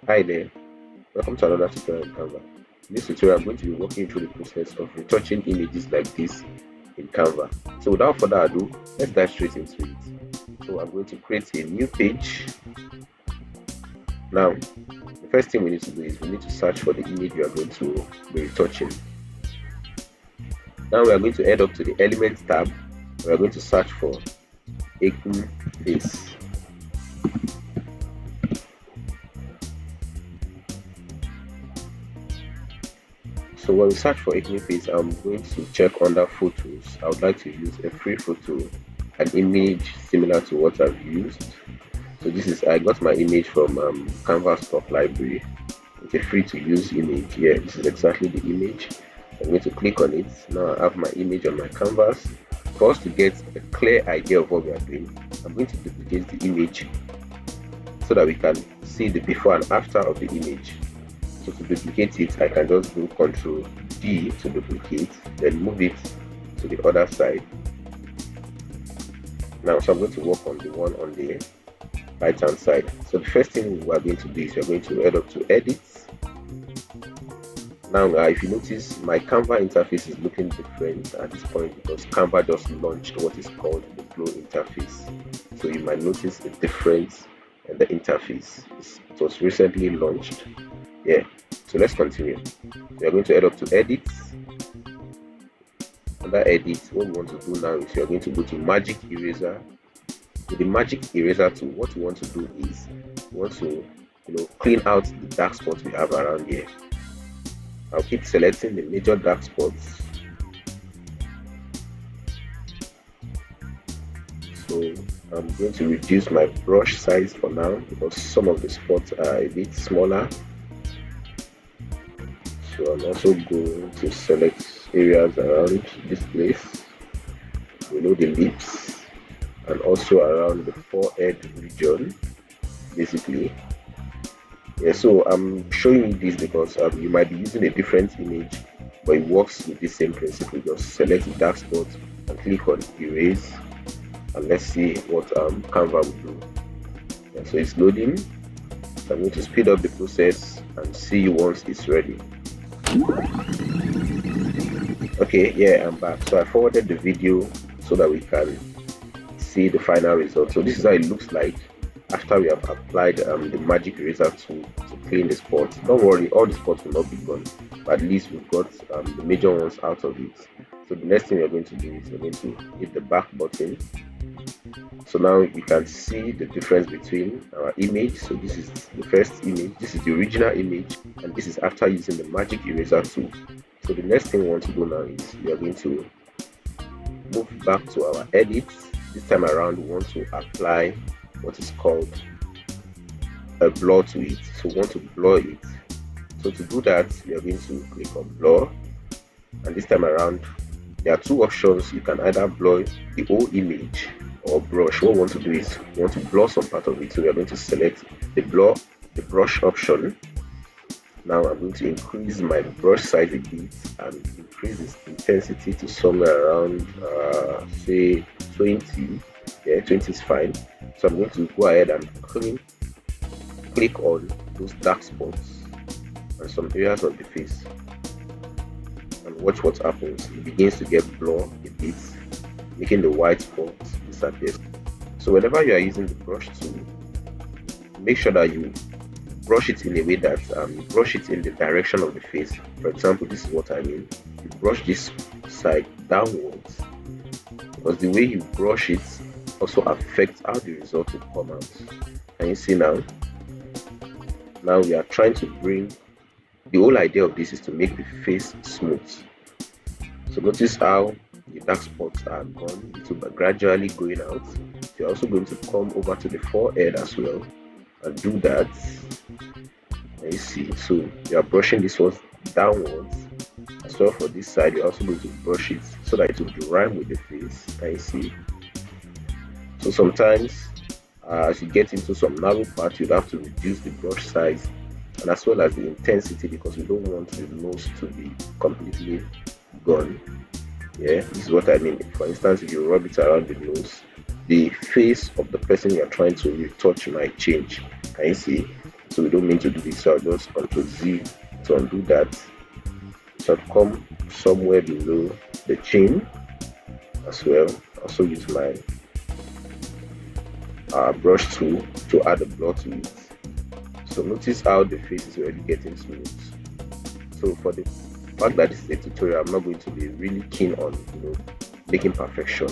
Hi there, welcome to another tutorial in Canva. In this tutorial, I'm going to be walking through the process of retouching images like this in Canva. So without further ado, let's dive straight into it. So I'm going to create a new page. Now, the first thing we need to do is we need to search for the image we are going to be retouching. Now we are going to head up to the Elements tab. We are going to search for acne face. So when we search for acne face, I'm going to check under photos. I would like to use a free photo, an image similar to what I've used. So this is, I got my image from Canva stock library. It's a free to use image. Yeah, this is exactly the image. I'm going to click on it. Now I have my image on my canvas. For us to get a clear idea of what we are doing, I'm going to duplicate the image so that we can see the before and after of the image. So to duplicate it, I can just do Ctrl D to duplicate, then move it to the other side. Now, so I'm going to work on the one on the right hand side. So the first thing we are going to do is we're going to head up to Edit. Now, if you notice, my Canva interface is looking different at this point because Canva just launched what is called the Flow interface. So you might notice a difference in the interface. It was recently launched. Yeah, so let's continue. We are going to head up to Edit. Under Edit, what we want to do now is we are going to go to Magic Eraser. With the Magic Eraser tool, what we want to do is we want to clean out the dark spots we have around here. I'll keep selecting the major dark spots. So I'm going to reduce my brush size for now because some of the spots are a bit smaller. So I'm also going to select areas around this place, below the lips, and also around the forehead region, basically. Yeah, so I'm showing you this because you might be using a different image, but it works with the same principle. Just select the dark spot and click on erase, and let's see what Canva will do. Yeah, so it's loading. So I'm going to speed up the process and see you once it's ready. Okay, yeah, I'm back. So I forwarded the video so that we can see the final result. So this is how it looks like after we have applied the magic eraser tool to clean the spots. Don't worry, all the spots will not be gone, but at least we've got the major ones out of it. So the next thing we're going to do is we're going to hit the back button. So now you can see the difference between our image. So this is the first image, this is the original image, and this is after using the magic eraser tool. So the next thing we want to do now is we are going to move back to our edit. This time around we want to apply what is called a blur to it. So we want to blur it. So to do that, we are going to click on blur, and this time around there are two options. You can either blur the whole image or brush. What we want to do is we want to blur some part of it. So we are going to select the blur, the brush option. Now I'm going to increase my brush size a bit and increase its intensity to somewhere around say 20. Yeah, 20 is fine. So I'm going to go ahead and click on those dark spots and some areas of the face, and watch what happens. It begins to get blur a bit, making the white spots disappear. So whenever you are using the brush tool, make sure that you brush it in a way that you brush it in the direction of the face. For example, this is what I mean. You brush this side downwards because the way you brush it also affects how the result will come out. Can you see now? Now we are trying to bring, the whole idea of this is to make the face smooth. So notice how the dark spots are gone. It will be gradually going out. So you're also going to come over to the forehead as well and do that. And you see, so you are brushing this one downwards as well. For this side, you're also going to brush it so that it will rhyme with the face. Can you see? So sometimes as you get into some narrow part, you'd have to reduce the brush size and as well as the intensity because we don't want the nose to be completely gone. Yeah, this is what I mean. For instance, if you rub it around the nose, the face of the person you're trying to retouch might change. Can you see? so we don't mean to do this. So I'll just Ctrl Z to undo that. So I'll come somewhere below the chain as well. Also use my brush tool to add a blur to it. So notice how the face is already getting smooth. So for the fact that this is a tutorial, I'm not going to be really keen on making perfection,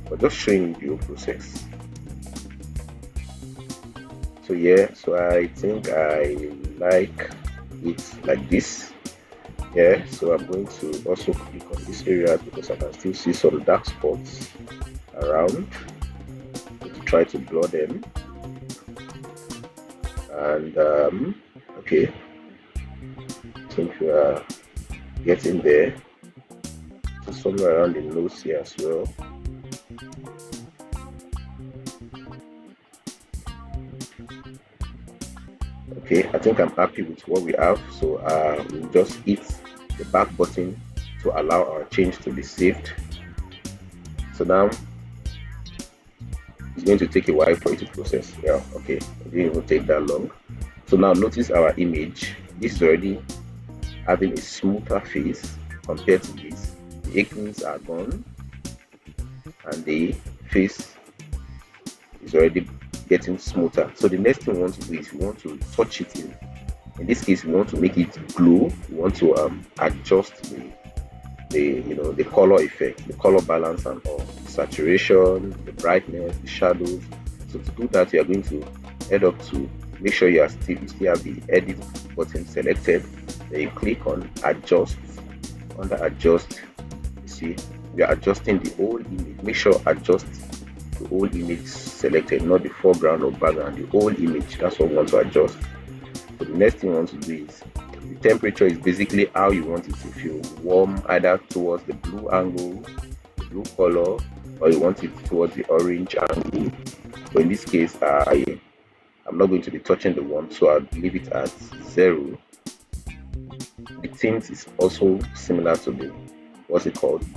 but just showing you the whole process. So yeah, so I think I like it like this. Yeah, so I'm going to also click on this area because I can still see some dark spots around, to try to blur them. And okay, I think we are getting there. So somewhere around the nose here as well. Okay, I think I'm happy with what we have. So we'll just hit the back button to allow our change to be saved. So now it's going to take a while for it to process. Yeah, okay, it didn't even take that long. So now notice our image. This is already having a smoother face compared to this. The acnes are gone and the face is already getting smoother. So the next thing we want to do is we want to touch it in this case we want to make it glow. We want to adjust the color effect, the color balance and all, the saturation, the brightness, the shadows. So to do that, you are going to head up to make sure you still have the edit button selected. Then you click on adjust. Under adjust, you see we are adjusting the whole image. Make sure adjust the whole image selected, not the foreground or background, the whole image. That's what we want to adjust. So the next thing we want to do is the temperature is basically how you want it to feel, warm either towards the blue angle, the blue color, or you want it towards the orange angle. So in this case I'm not going to be touching the warm, so I'll leave it at 0. The tint is also similar to the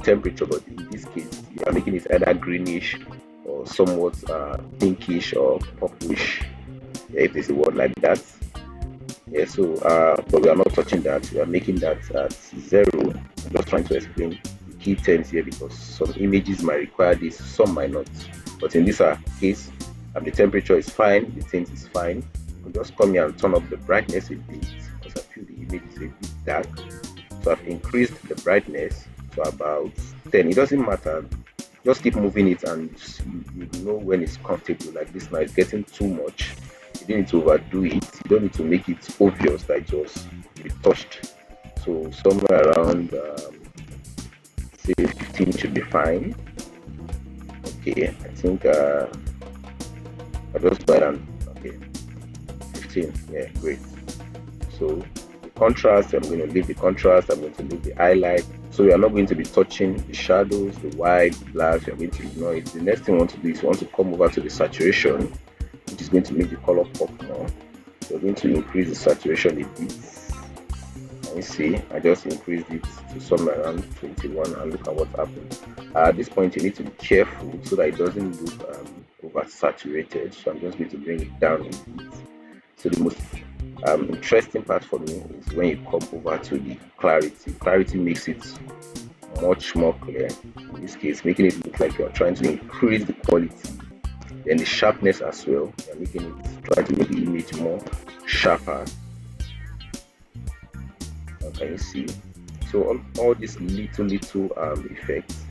temperature, but in this case you are making it either greenish or somewhat pinkish or purplish, yeah, if there's a word like that. Yeah, so but we are not touching that. We are making that at 0. I'm just trying to explain the key terms here because some images might require this, some might not. But in this case, the temperature is fine, the tint is fine. I'll just come here and turn up the brightness a bit because I feel the image is a bit dark. So I've increased the brightness to about 10. It doesn't matter, just keep moving it and you know when it's comfortable. Like this now, it's getting too much. You don't need to overdo it. You don't need to make it obvious that it was retouched. So somewhere around say 15 should be fine. Okay, I think I just go ahead and okay, 15. Yeah, great. So the contrast, I'm going to leave the contrast. I'm going to leave the highlight. So we are not going to be touching the shadows, the white, black. We are going to ignore it. The next thing we want to do is we want to come over to the saturation, which is going to make the color pop more. So we're going to increase the saturation a bit. Can you see? I just increased it to somewhere around 21 and look at what happened. At this point, you need to be careful so that it doesn't look oversaturated. So I'm just going to bring it down a bit. So the most interesting part for me is when you come over to the clarity. Clarity makes it much more clear. In this case, making it look like you're trying to increase the quality. Then the sharpness as well. You're making it, trying to make the image more sharper. Can you see? So all these little effects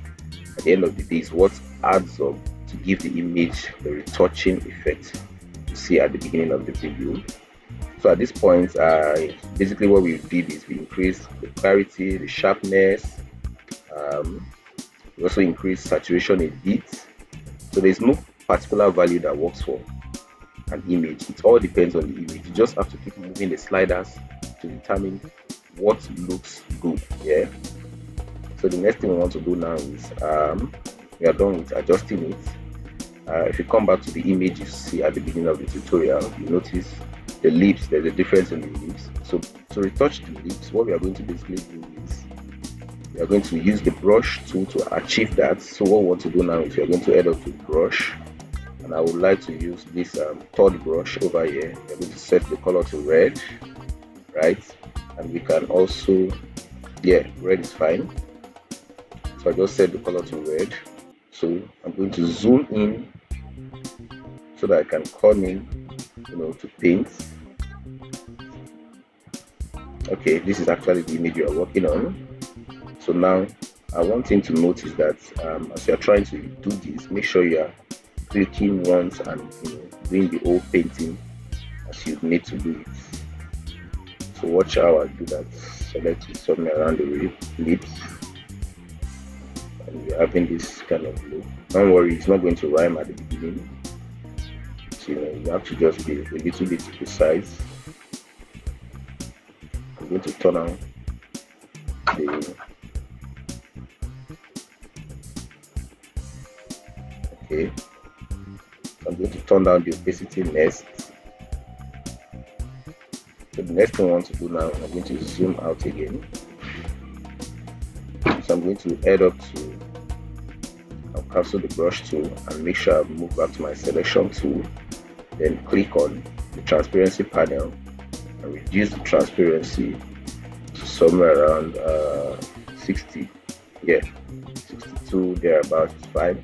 at the end of the day is what adds up to give the image the retouching effect you see at the beginning of the video. So at this point, basically what we did is we increased the clarity, the sharpness, we also increased saturation a bit. So there's no particular value that works for an image. It all depends on the image. You just have to keep moving the sliders to determine what looks good. Yeah. So the next thing we want to do now is we are done with adjusting it. If you come back to the image you see at the beginning of the tutorial, you notice the lips. There's a difference in the lips. So to retouch the lips, what we are going to basically do is we are going to use the brush tool to achieve that. So what we want to do now is we are going to head up to brush and I would like to use this third brush over here. We're going to set the color to red, right? And we can also, yeah, red is fine. So I just set the color to red. So I'm going to zoom in so that I can come in, to paint. Okay, this is actually the image you are working on. So now I want him to notice that as you're trying to do this, make sure you are clicking once and doing the whole painting as you need to do it. So watch how I do that. Select something around the lips, and you're having this kind of look. Don't worry, it's not going to rhyme at the beginning. So you have to just be a little bit precise. I'm going to turn on the okay. I'm going to turn down the opacity next. So the next thing I want to do now, I'm going to zoom out again. So I'm going to head up to, I'll cancel the brush tool and make sure I move back to my selection tool. Then click on the transparency panel and reduce the transparency to somewhere around 60. Yeah, 62 thereabouts is fine.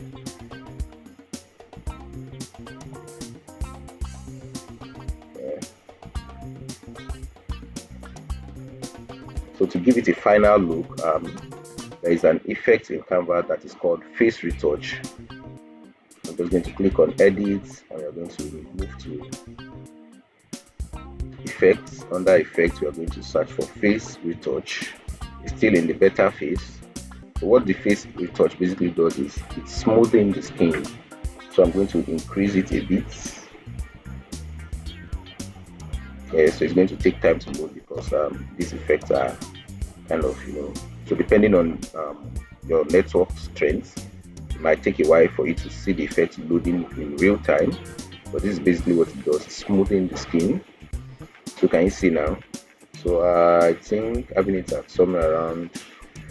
So to give it a final look, there is an effect in Canva that is called face retouch. I'm just going to click on edit, and we're going to move to effects. Under effects, we are going to search for face retouch. It's still in the beta phase. So what the face retouch basically does is it's smoothing the skin. So I'm going to increase it a bit. Yeah, so it's going to take time to load because these effects are kind of, so depending on your network strength, it might take a while for you to see the effect loading in real time. But this is basically what it does, smoothing the skin. So can you see now? So I think having it at somewhere around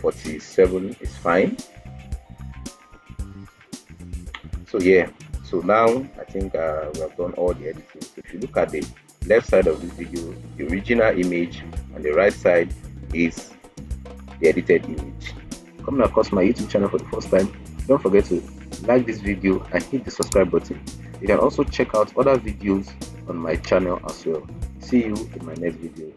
47 is fine. So yeah, so now I think we have done all the editing. So if you look at the left side of this video, the original image, and the right side is the edited image. Coming across my YouTube channel for the first time, don't forget to like this video and hit the subscribe button. You can also check out other videos on my channel as well. See you in my next video.